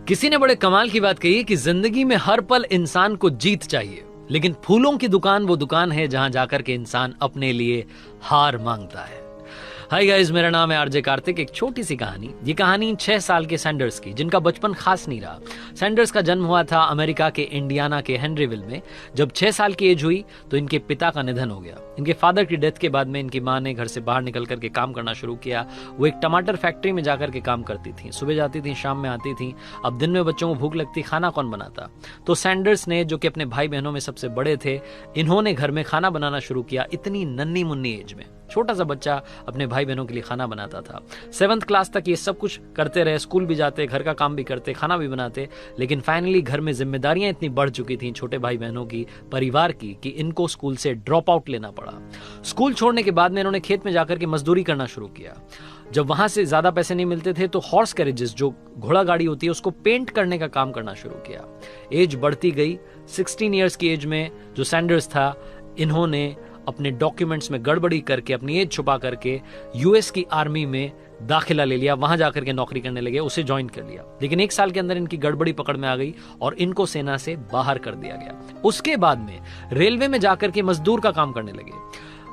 किसी ने बड़े कमाल की बात कही कि जिंदगी में हर पल इंसान को जीत चाहिए, लेकिन फूलों की दुकान वो दुकान है जहां जाकर के इंसान अपने लिए हार मांगता है। हाय गाइस, मेरा नाम है आरजे कार्तिक। एक छोटी सी कहानी। ये कहानी 6 साल के सैंडर्स की, जिनका बचपन खास नहीं रहा। सैंडर्स का जन्म हुआ था अमेरिका के इंडियाना के हेनरीविल में। जब 6 साल की एज हुई तो इनके पिता का निधन हो गया। इनके फादर की डेथ के बाद में इनकी माँ ने घर से बाहर निकल करके काम करना शुरू किया। वो एक टमाटर फैक्ट्री में जाकर के काम करती थी। सुबह जाती थी, शाम में आती थी। अब दिन में बच्चों को भूख लगती, खाना कौन बनाता? तो सैंडर्स ने, जो कि अपने भाई बहनों में सबसे बड़े थे, इन्होंने घर में खाना बनाना शुरू किया। इतनी नन्ही मुन्नी एज में छोटा सा बच्चा अपने भाई बहनों के लिए खाना बनाता था। 7th क्लास तक ये सब कुछ करते रहे। स्कूल भी जाते, घर का काम भी करते, खाना भी बनाते। लेकिन फाइनली घर में जिम्मेदारियां इतनी बढ़ चुकी थी छोटे भाई बहनों की, परिवार की, कि इनको स्कूल से ड्रॉप आउट लेना पड़ा। स्कूल छोड़ने के बाद में इन्होंने खेत में जाकर के मजदूरी करना शुरू किया। जब वहां से ज्यादा पैसे नहीं मिलते थे तो हॉर्स कैरेजेस, जो घोड़ा गाड़ी होती है, उसको पेंट करने का काम करना शुरू किया। एज बढ़ती गई। 16 ईयर्स की एज में जो सैंडर्स था, इन्होंने अपने डॉक्यूमेंट्स में गड़बड़ी करके, अपनी एज छुपा करके यूएस की आर्मी में दाखिला ले लिया। वहां जाकर के नौकरी करने लगे, उसे ज्वाइन कर लिया। लेकिन 1 साल के अंदर इनकी गड़बड़ी पकड़ में आ गई और इनको सेना से बाहर कर दिया गया। उसके बाद में रेलवे में जाकर के मजदूर का काम करने लगे।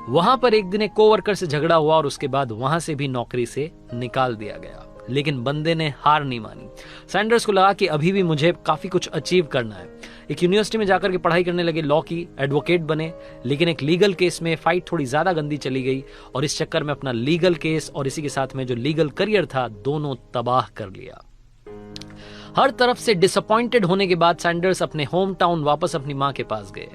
वहां पर एक दिन एक कोवर्कर से झगड़ा हुआ और उसके बाद वहां से भी नौकरी से निकाल दिया गया। लेकिन बंदे ने हार नहीं मानी। सैंडर्स को लगा कि अभी भी मुझे काफी कुछ अचीव करना है। एक यूनिवर्सिटी में जाकर के पढ़ाई करने लगे, लॉ की, एडवोकेट बने। लेकिन एक लीगल केस में फाइट थोड़ी ज्यादा गंदी चली गई और इस चक्कर में अपना लीगल केस और इसी के साथ में जो लीगल करियर था, दोनों तबाह कर लिया। हर तरफ से डिसअपॉइंटेड होने के बाद सैंडर्स अपने होम टाउन वापस अपनी माँ के पास गए।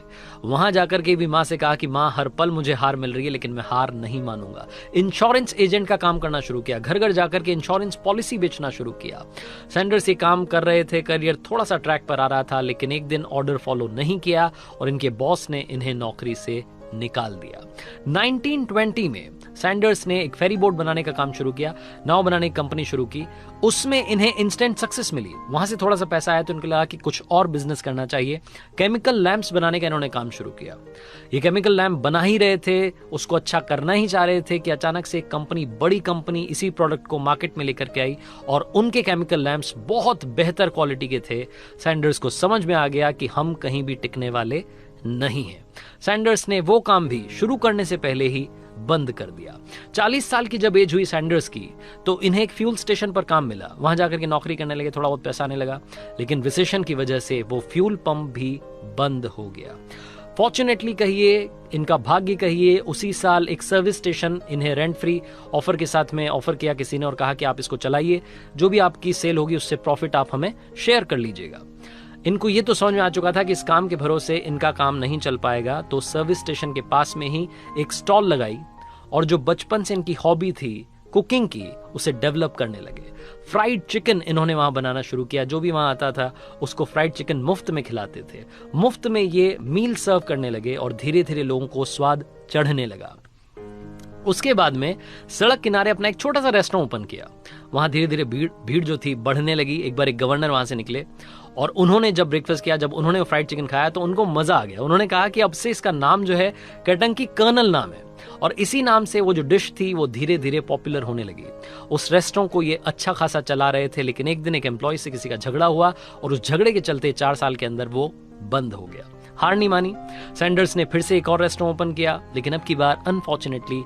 वहां जाकर के भी माँ से कहा कि माँ, हर पल मुझे हार मिल रही है, लेकिन मैं हार नहीं मानूंगा। इंश्योरेंस एजेंट का काम करना शुरू किया। घर घर जाकर के इंश्योरेंस पॉलिसी बेचना शुरू किया। सैंडर्स ये काम कर रहे थे, करियर थोड़ा सा ट्रैक पर आ रहा था। लेकिन एक दिन ऑर्डर फॉलो नहीं किया और इनके बॉस ने इन्हें नौकरी से निकाल दिया। 1920 में सैंडर्स ने एक फेरी बोट बनाने का काम शुरू किया, नाव बनाने की कंपनी शुरू की। उसमें इन्हें इंस्टेंट सक्सेस मिली। वहां से थोड़ा सा पैसा आया तो उनको लगा कि कुछ और बिजनेस करना चाहिए। केमिकल लैंप्स बनाने का इन्होंने काम शुरू किया। ये केमिकल लैंप बना ही रहे थे, उसको अच्छा करना ही चाह रहे थे कि अचानक से एक कंपनी, बड़ी कंपनी, इसी प्रोडक्ट को मार्केट में लेकर के आई और उनके केमिकल लैंप्स बहुत बेहतर क्वालिटी के थे। सैंडर्स को समझ में आ गया कि हम कहीं भी टिकने वाले नहीं है। सैंडर्स ने वो काम भी शुरू करने से पहले ही बंद कर दिया। 40 साल की जब एज हुई सैंडर्स की, तो इन्हें एक फ्यूल स्टेशन पर काम मिला। वहां जाकर के नौकरी करने लगे, थोड़ा बहुत पैसा आने लगा। लेकिन रिसेशन की वजह से वो फ्यूल पंप भी बंद हो गया। फॉर्चुनेटली कहिए, इनका भाग्य कहिए, उसी साल एक सर्विस स्टेशन इन्हें रेंट फ्री ऑफर के साथ में ऑफर किया किसी ने और कहा कि आप इसको चलाइए, जो भी आपकी सेल होगी उससे प्रॉफिट आप हमें शेयर कर लीजिएगा। इनको ये तो समझ में आ चुका था कि इस काम के भरोसे इनका काम नहीं चल पाएगा, तो सर्विस स्टेशन के पास में ही एक स्टॉल लगाई और जो बचपन से इनकी हॉबी थी कुकिंग की, उसे डेवलप करने लगे। फ्राइड चिकन इन्होंने वहां बनाना शुरू किया। जो भी वहां आता था उसको फ्राइड चिकन मुफ्त में खिलाते थे। मुफ्त में ये मील सर्व करने लगे और धीरे धीरे लोगों को स्वाद चढ़ने लगा। उसके बाद में सड़क किनारे अपना एक छोटा सा रेस्टोरेंट ओपन किया। वहां धीरे धीरे भीड़ जो थी बढ़ने लगी। एक बार एक गवर्नर वहां से निकले और उन्होंने जब ब्रेकफास्ट किया, जब उन्होंने फ्राइड चिकन खाया तो उनको मजा आ गया। उन्होंने कहा कि अब से इसका नाम जो है केंटकी कर्नल नाम है, और इसी नाम से वो जो डिश थी वो धीरे धीरे पॉपुलर होने लगी। उस रेस्टोरेंट को ये अच्छा खासा चला रहे थे। लेकिन एक दिन एक एम्प्लॉय से किसी का झगड़ा हुआ और उस झगड़े के चलते 4 साल के अंदर वो बंद हो गया। हार नहीं मानी। सैंडर्स ने फिर से एक और रेस्टोरेंट ओपन किया। लेकिन अब की बार अनफॉर्चुनेटली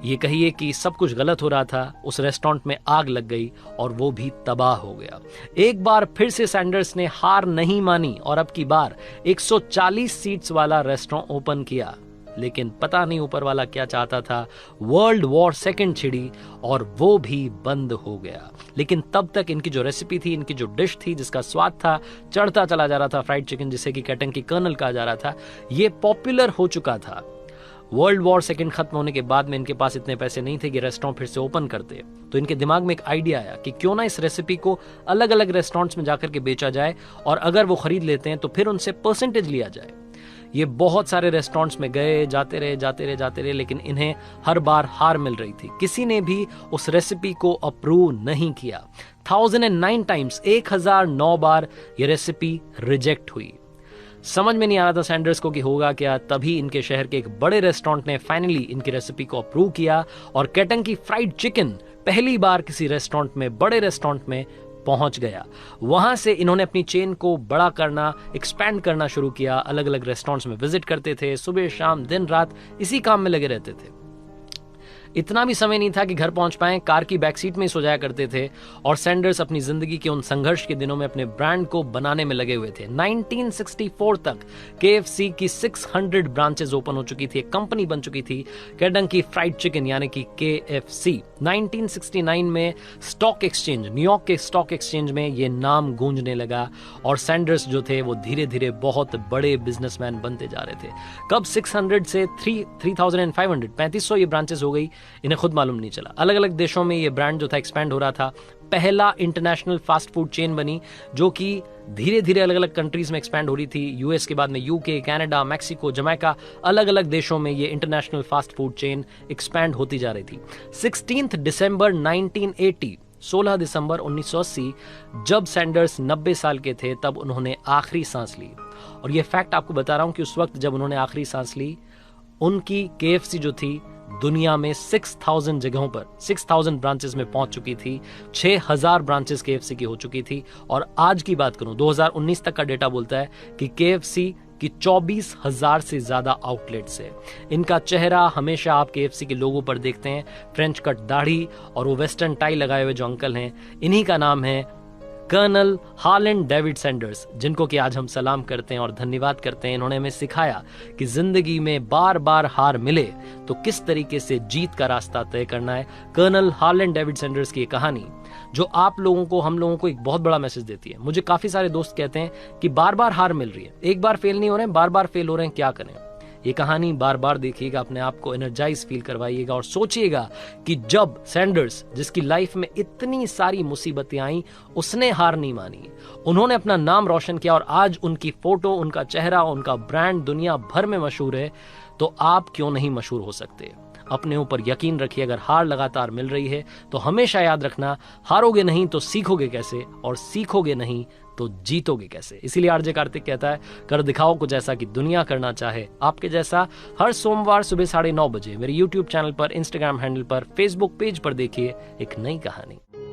ये कहिए कि सब कुछ गलत हो रहा था। उस रेस्टोरेंट में आग लग गई और वो भी तबाह हो गया। एक बार फिर से सैंडर्स ने हार नहीं मानी और अब की बार 140 सीट्स वाला रेस्टोरेंट ओपन किया। लेकिन पता नहीं ऊपर वाला क्या चाहता था, वर्ल्ड वॉर सेकंड छिड़ी और वो भी बंद हो गया। लेकिन तब तक इनकी जो रेसिपी थी, इनकी जो डिश थी, जिसका स्वाद था चढ़ता चला जा रहा था, फ्राइड चिकन जिसे कि केंटकी कर्नल कहा जा रहा था, ये पॉपुलर हो चुका था। वर्ल्ड वॉर सेकंड खत्म होने के बाद में इनके पास इतने पैसे नहीं थे कि रेस्टोरेंट फिर से ओपन करते। तो इनके दिमाग में एक आइडिया आया कि क्यों ना इस रेसिपी को अलग अलग रेस्टोरेंट्स में जाकर के बेचा जाए और अगर वो खरीद लेते हैं तो फिर उनसे परसेंटेज लिया जाए। ये बहुत सारे रेस्टोरेंट्स में गए, जाते रहे, लेकिन इन्हें हर बार हार मिल रही थी। किसी ने भी उस रेसिपी को अप्रूव नहीं किया। 1009 टाइम्स, 1009 बार ये रेसिपी रिजेक्ट हुई। समझ में नहीं आ रहा था सैंडर्स को कि होगा क्या। तभी इनके शहर के एक बड़े रेस्टोरेंट ने फाइनली इनकी रेसिपी को अप्रूव किया और केंटकी फ्राइड चिकन पहली बार किसी रेस्टोरेंट में, बड़े रेस्टोरेंट में पहुंच गया। वहां से इन्होंने अपनी चेन को बड़ा करना, एक्सपैंड करना शुरू किया। अलग अलग रेस्टोरेंट्स में विजिट करते थे, सुबह शाम दिन रात इसी काम में लगे रहते थे। इतना भी समय नहीं था कि घर पहुंच पाएं, कार की बैक सीट में ही सो जाया करते थे। और सैंडर्स अपनी जिंदगी के उन संघर्ष के दिनों में अपने ब्रांड को बनाने में लगे हुए थे। 1964 तक KFC की 600 ब्रांचेस ओपन हो चुकी थी, एक कंपनी बन चुकी थी, केंटकी फ्राइड चिकन यानी कि KFC। 1969 में स्टॉक एक्सचेंज, न्यूयॉर्क के स्टॉक एक्सचेंज में ये नाम गूंजने लगा और सैंडर्स जो थे वो धीरे धीरे बहुत बड़े बिजनेसमैन बनते जा रहे थे। कब 600 से 3500, 3500 ये ब्रांचेस हो गई, इन्हें खुद मालूम नहीं चला। अलग अलग देशों में ये ब्रांड जो था एक्सपैंड हो रहा था। पहला इंटरनेशनल फास्ट फूड चेन बनी जो कि धीरे धीरे अलग अलग कंट्रीज में एक्सपैंड हो रही थी। यूएस के बाद में UK, कनाडा, मैक्सिको, जमैका, अलग अलग देशों में ये international fast food chain expand होती जा रही थी। 16 दिसंबर 1980, 16 दिसंबर 1980 जब सैंडर्स 90 साल के थे तब उन्होंने आखिरी सांस ली। और ये फैक्ट आपको बता रहा हूं कि उस वक्त जब उन्होंने आखिरी सांस ली, उनकी KFC जो थी दुनिया में 6000 जगहों पर, 6000 ब्रांचेस में पहुंच चुकी थी। 6000 ब्रांचेस KFC की हो चुकी थी। और आज की बात करूं, 2019 तक का डेटा बोलता है कि KFC की 24,000 से ज्यादा आउटलेट्स है। इनका चेहरा हमेशा आप KFC के लोगों पर देखते हैं, फ्रेंच कट दाढ़ी और वो वेस्टर्न टाई लगाए हुए जो अंकल हैं, इन्हीं का नाम है कर्नल हार्लैंड डेविड सैंडर्स, जिनको कि आज हम सलाम करते हैं और धन्यवाद करते हैं। इन्होंने हमें सिखाया कि जिंदगी में बार बार हार मिले तो किस तरीके से जीत का रास्ता तय करना है। कर्नल हार्लैंड डेविड सैंडर्स की ये कहानी जो आप लोगों को, हम लोगों को एक बहुत बड़ा मैसेज देती है। मुझे काफी सारे दोस्त कहते हैं कि बार बार हार मिल रही है, एक बार फेल नहीं हो रहे हैं, बार बार फेल हो रहे हैं, क्या करें। ये कहानी बार बार देखिएगा, अपने आप को एनर्जाइज फील करवाइएगा और सोचिएगा कि जब सैंडर्स, जिसकी लाइफ में इतनी सारी मुसीबतें आई, उसने हार नहीं मानी, उन्होंने अपना नाम रोशन किया और आज उनकी फोटो, उनका चेहरा, उनका ब्रांड दुनिया भर में मशहूर है। तो आप क्यों नहीं मशहूर हो सकते? अपने ऊपर यकीन रखिए। अगर हार लगातार मिल रही है तो हमेशा याद रखना, हारोगे नहीं तो सीखोगे कैसे, और सीखोगे नहीं तो जीतोगे कैसे। इसीलिए आरजे कार्तिक कहता है, कर दिखाओ कुछ ऐसा कि दुनिया करना चाहे आपके जैसा। हर सोमवार सुबह 9:30 बजे मेरे YouTube चैनल पर, Instagram हैंडल पर, Facebook पेज पर देखिए एक नई कहानी।